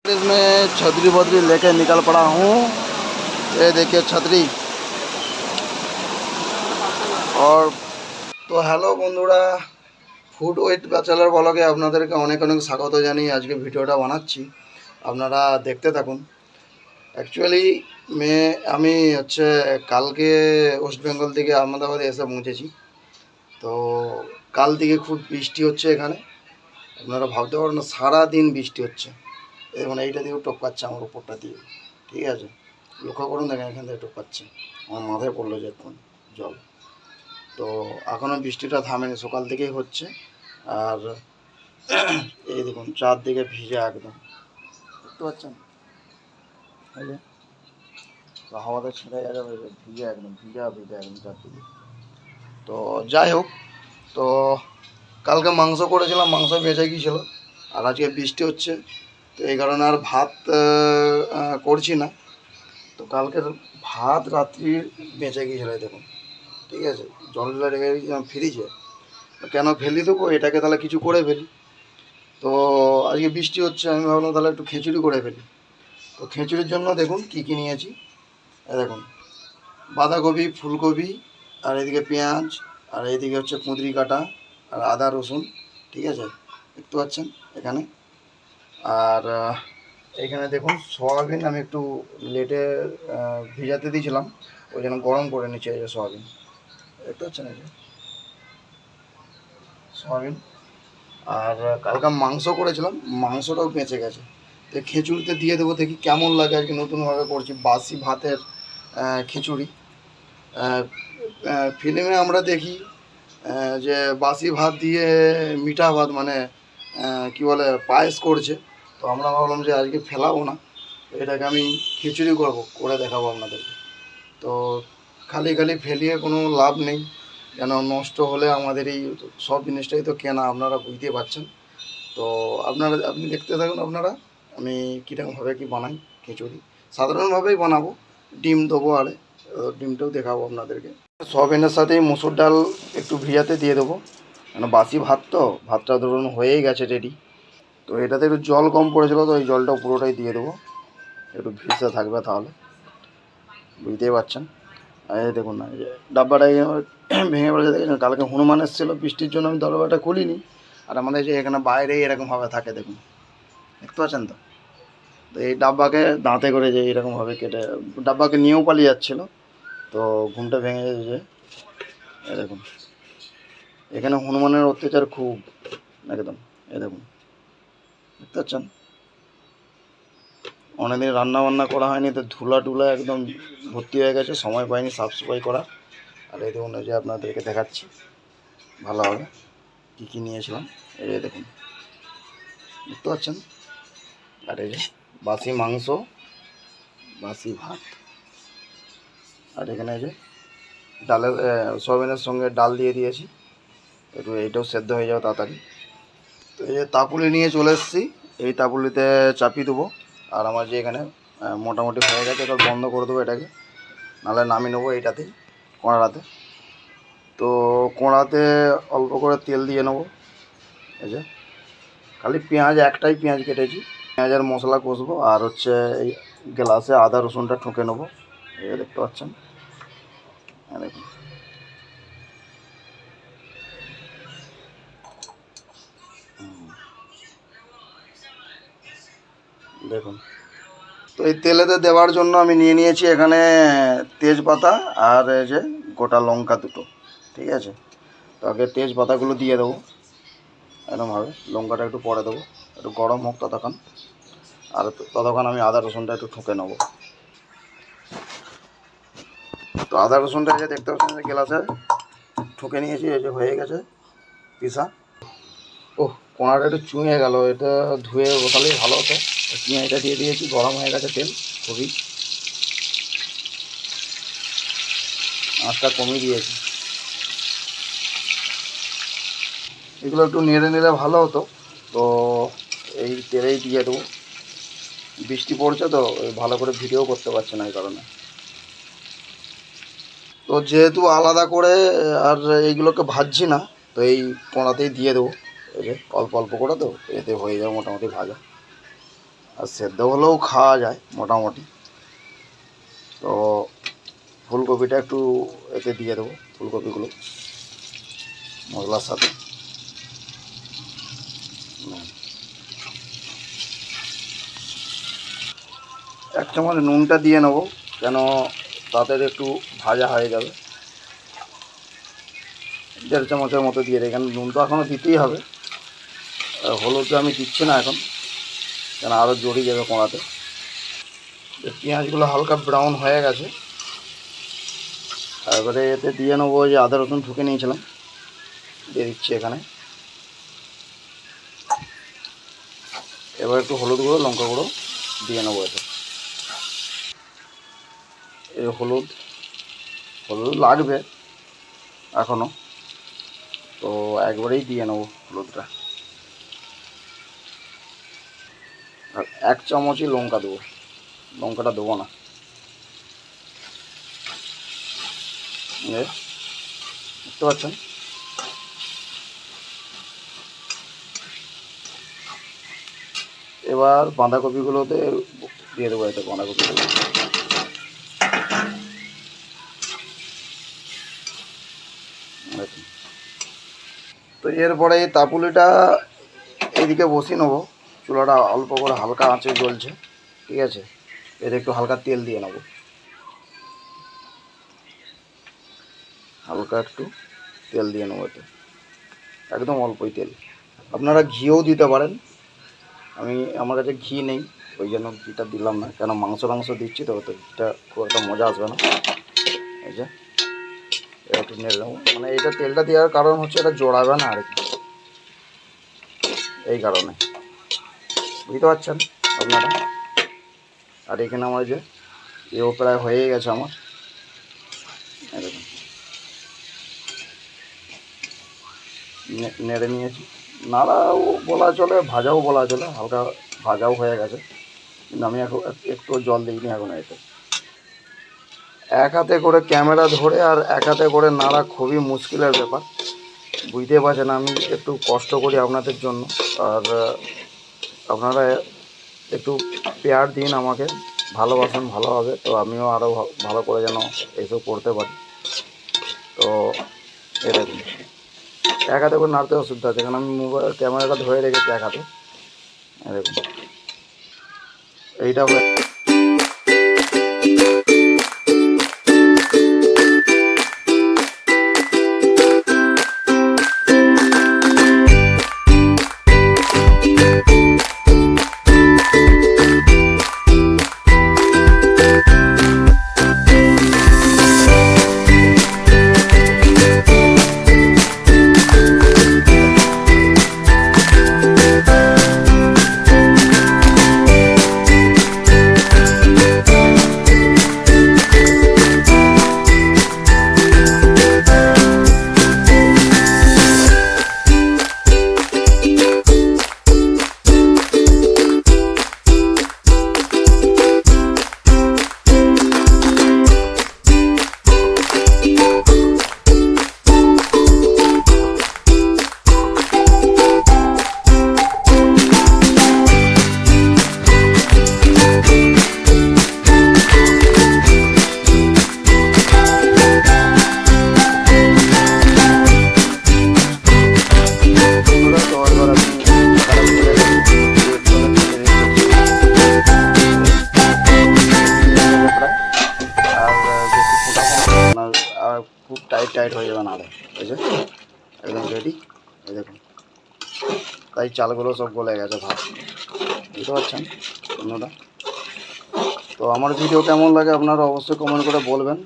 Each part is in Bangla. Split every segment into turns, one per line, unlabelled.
इसमें छतरी बतरी लेके निकल पड़ा हूँ। ये देखिए छतरी। और तो হ্যালো বন্ধুরা, ফুড উইথ ব্যাচেলার ব্লগে আপনাদেরকে অনেক অনেক স্বাগত জানিয়ে আজকে ভিডিওটা বানাচ্ছি, আপনারা দেখতে থাকুন। অ্যাকচুয়ালি আমি হচ্ছে কালকে ওয়েস্ট বেঙ্গল থেকে আহমেদাবাদে এসে পৌঁছেছি। তো কাল থেকে খুব বৃষ্টি হচ্ছে এখানে, আপনারা ভাবতে পারেন না, সারাদিন বৃষ্টি হচ্ছে। দেখুন এইটা দিয়েও টপকাচ্ছে আমার উপরটা দিয়ে, ঠিক আছে, লক্ষ্য করুন, দেখেন এখান থেকে টপকাচ্ছে, আমার মাথায় পড়লো যে এখন জল। তো এখনও বৃষ্টিটা থামেনি, সকাল থেকেই হচ্ছে। আর এই দেখুন চারদিকে ভিজে একদম, দেখতে পাচ্ছেন এই যে হাওয়াতে ছেড়ে যাবে, ভিজে একদম ভিজা একদম চারদিকে। তো যাই হোক, তো কালকে মাংস করেছিলাম, মাংস বেঁচে গিয়েছিলো, আর আজকে বৃষ্টি হচ্ছে, তো এই কারণে আর ভাত করছি না। তো কালকের ভাত রাত্রির বেঁচে গিয়েছিল, দেখুন, ঠিক আছে, জলটা রেখে দিয়েছিলাম ফ্রিজে। কেন ফেলি দেবো, এটাকে তাহলে কিছু করে ফেলি। তো আজকে বৃষ্টি হচ্ছে, আমি ভাবলাম তাহলে একটু খিচুড়ি করে ফেলি। তো খিচুড়ির জন্য দেখুন কী কী নিয়েছি। দেখুন বাঁধাকপি, ফুলকপি, আর এদিকে পেঁয়াজ, আর এইদিকে হচ্ছে কুঁদরি কাটা, আর আদা রসুন, ঠিক আছে, দেখতে পাচ্ছেন এখানে। আর এইখানে দেখুন সয়াবিন আমি একটু লেটে ভিজাতে দিয়েছিলাম, ওই জন্য গরম করে নিচ্ছে এই যে সয়াবিন, দেখতে পাচ্ছেন এই যে সয়াবিন। আর কালকে মাংস করেছিলাম, মাংসটাও বেঁচে গেছে। তো খিচুড়িতে দিয়ে দেবো, দেখি কেমন লাগে, আজকে নতুনভাবে করছি বাসি ভাতের খিচুড়ি। ফিল্মে আমরা দেখি যে বাসি ভাত দিয়ে মিঠা ভাত, মানে কি বলে, পায়েস করছে। তো আমরা ভাবলাম যে আজকে ফেলাবো না, এটাকে আমি খিচুড়ি করে দেখাবো আপনাদেরকে। তো খালি খালি ফেলিয়ে কোনো লাভ নেই, কেন নষ্ট হলে আমাদের এই সব জিনিসটাই তো কেনা, আপনারা বুঝতে পারছেন। তো আপনি দেখতে থাকুন আপনারা, আমি কীরকমভাবে কি বানাই খিচুড়ি। সাধারণভাবেই বানাবো, ডিম দেবো, আরে ডিমটাও দেখাবো আপনাদেরকে। সয়াবিনের সাথেই মুসুর ডাল একটু ভিজাতে দিয়ে দেবো, কেন বাসি ভাত তো, ভাতটা ধরুন হয়েই গেছে রেডি। তো এটাতে একটু জল কম পড়েছিল, তো ওই জলটাও পুরোটাই দিয়ে দেবো, একটু ভিজতে থাকবে, তাহলে বুঝতেই পারছেন। আর এই দেখুন না, এই যে ডাব্বাটা ভেঙে পড়েছে, দেখেছেন, কালকে হনুমান এসেছিলো, বৃষ্টির জন্য আমি দরজাটা খুলিনি। আর আমাদের যে এখানে বাইরেই এরকমভাবে থাকে, দেখুন, দেখতে পাচ্ছেন তো। তো এই ডাব্বাকে দাঁতে করে যে এরকমভাবে কেটে ডাব্বাকে নিয়েও পালিয়ে যাচ্ছিলো, তো ঘুমটা ভেঙে যে দেখুন, এখানে হনুমানের অত্যাচার খুব একদম, এই দেখুন, দেখতে পাচ্ছেন। অনেকদিন রান্না বান্না করা হয়নি, তো ধুলা টুলা একদম ভর্তি হয়ে গেছে, সময় পাইনি সাফ সাফাই করা। আর এই দেখুন, যে আপনাদেরকে দেখাচ্ছি ভালোভাবে কী কী নিয়েছিলাম, এই যে দেখুন, দেখতে পাচ্ছেন। আর এই যে বাসি মাংস, বাসি ভাত, আর এখানে এই যে ডালের সয়াবিনের সঙ্গে ডাল দিয়ে দিয়েছি, একটু এইটাও সেদ্ধ হয়ে যাবে তাড়াতাড়ি। তো এই যে তাপুলি নিয়ে চলে এসেছি, এই তাপুলিতে চাপিয়ে দেবো। আর আমার যে এখানে মোটামুটি হয়ে গেছে, এবার বন্ধ করে দেবো এটাকে, নাহলে নামিয়ে নেবো এইটাতেই, কড়াতে। তো কড়াতে অল্প করে তেল দিয়ে নেবো, এই যে খালি পেঁয়াজ, একটাই পেঁয়াজ কেটেছি, পেঁয়াজের মশলা কষবো। আর হচ্ছে এই গ্লাসে আদা রসুনটা ঠুকে নেবো, এই দেখতে পাচ্ছেন, দেখুন। দেখুন, তো এই তেলেতে দেওয়ার জন্য আমি নিয়ে নিয়েছি এখানে তেজপাতা আর এই যে গোটা লঙ্কা দুটো, ঠিক আছে। তো আগে তেজপাতাগুলো দিয়ে দেবো এরকমভাবে, লঙ্কাটা একটু পরে দেবো, একটু গরম হোক ততক্ষণ। আর ততক্ষণ আমি আদা রসুনটা একটু ঠুকে নেবো। তো আদা রসুনটা যে দেখতে পাচ্ছেন গ্লাসে ঠুকে নিয়েছি, এই যে হয়ে গেছে পিসা। ওহ, কোনাটা একটু চুঁয়ে গেল, এটা ধুয়ে বসালেই ভালো হতো। পেঁয়াজটা দিয়ে দিয়েছি, গরম হয়ে গেছে তেল, খুবই আঁচটা কমিয়ে দিয়েছি। এগুলো একটু নেড়ে নিলে ভালো হতো, তো এই তেলেই দিয়ে দেবো। বৃষ্টি পড়ছে তো ভালো করে ভিডিও করতে পারছে না, এই কারণে। তো যেহেতু আলাদা করে আর এইগুলোকে ভাজছি না, তো এই কোড়াতেই দিয়ে দেবো, এই যে অল্প অল্প করে, তো এতে হয়ে যাবে মোটামুটি ভাজা। আর সেদ্ধ হলেও খাওয়া যায় মোটামুটি। তো ফুলকপিটা একটু এতে দিয়ে দেবো, ফুলকপিগুলো মশলার সাথে। এক চামচ নুনটা দিয়ে নেবো, কেন তাদের একটু ভাজা হয়ে যাবে। 1.5 চামচের মতো দিয়ে দেয়, কেন নুন তো এখনও দিতেই হবে। হলুদটা আমি দিচ্ছি না এখন, কেন আরও জড়িয়ে যাবে কোঁড়াতে। পেঁয়াজগুলো হালকা ব্রাউন হয়ে গেছে, তারপরে এতে দিয়ে নেবো যে আদা রসুন ঠুকে নিয়েছিলাম, দিয়ে দিচ্ছি এখানে। এবার একটু হলুদ গুঁড়ো লঙ্কা গুঁড়ো দিয়ে নেবো এতে। এই হলুদ লাগবে এখনও, তো একবারেই দিয়ে নেবো হলুদটা। আর 1 চামচই লঙ্কা দেবো, লঙ্কাটা দেবো না। বুঝতে পারছেন? এবার বাঁধাকপিগুলোতে দিয়ে দেবো এতে, বাঁধাকপিগুলো। তো এরপরে তাপুলিটা এইদিকে বসিয়ে নেবো, চুলাটা অল্প করে হালকা আঁচে জ্বলছে, ঠিক আছে। এতে একটু হালকা তেল দিয়ে নেবো, হালকা একটু তেল দিয়ে নেবো এতে, একদম অল্পই তেল। আপনারা ঘিও দিতে পারেন, আমার কাছে ঘি নেই, ওই জন্য ঘিটা দিলাম না, কেন মাংস দিচ্ছি তো, ঘিটা খুব একটা মজা আসবে না। এই যে একটু নেড়ে নেবো, মানে এটা তেলটা দেওয়ার কারণ হচ্ছে এটা জড়াবে না আর কি, এই কারণে, বুঝতে পারছেন আপনারা। আর এখানে আমার যে এও প্রায় হয়ে গেছে আমার, এরকম নেড়ে নিয়েছি। নাড়াও বলা চলে, ভাজাও বলা চলে, হালকা ভাজাও হয়ে গেছে, কিন্তু আমি এখন একটু জল দিইনি এখন এতে। এক হাতে করে ক্যামেরা ধরে আর এক হাতে করে নাড়া খুবই মুশকিলের ব্যাপার, বুঝতে পারছেন। আমি একটু কষ্ট করি আপনাদের জন্য, আর আপনারা একটু পেয়ার দিন আমাকে, ভালোবাসেন ভালোভাবে, তো আমিও আরও ভালো করে যেন এইসব করতে পারি। তো এরকম এক হাতে করে নাড়তে অসুবিধা আছে, কারণ আমি মোবাইল ক্যামেরাটা ধরে রেখেছি এক হাতে, এরকম। এইটা খুব টাইট হয়ে যাবে, না এই যে একদম রেডি। এই দেখুন, তাই চালগুলো সব গলে গেছে ভাত, বুঝতে পারছেন বন্ধুরা। তো আমার ভিডিও কেমন লাগে আপনারা অবশ্যই কমেন্ট করে বলবেন।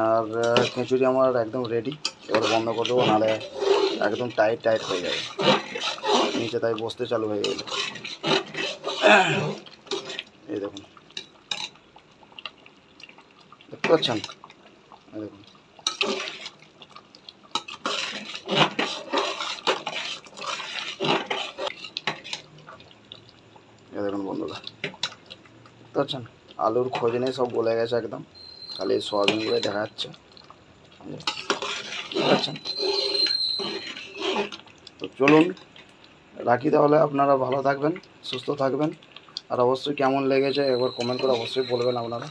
আর খিচুড়ি আমার একদম রেডি, এবার বন্ধ করে দেবো, নাহলে একদম টাইট হয়ে যাবে নিচে, তাই বসতে চালু হয়ে গেল। এই দেখুন, দেখতে পাচ্ছেন, এই দেখুন। দেখুন বন্ধুরা, দেখতে পাচ্ছেন আলুর খোঁজ নেই, সব গলে গেছে একদম, খালি সয়াবিনগুলো দেখা যাচ্ছে, বুঝতে পারছেন। তো চলুন রাখি তাহলে, আপনারা ভালো থাকবেন, সুস্থ থাকবেন, আর অবশ্যই কেমন লেগেছে একবার কমেন্ট করে অবশ্যই বলবেন আপনারা।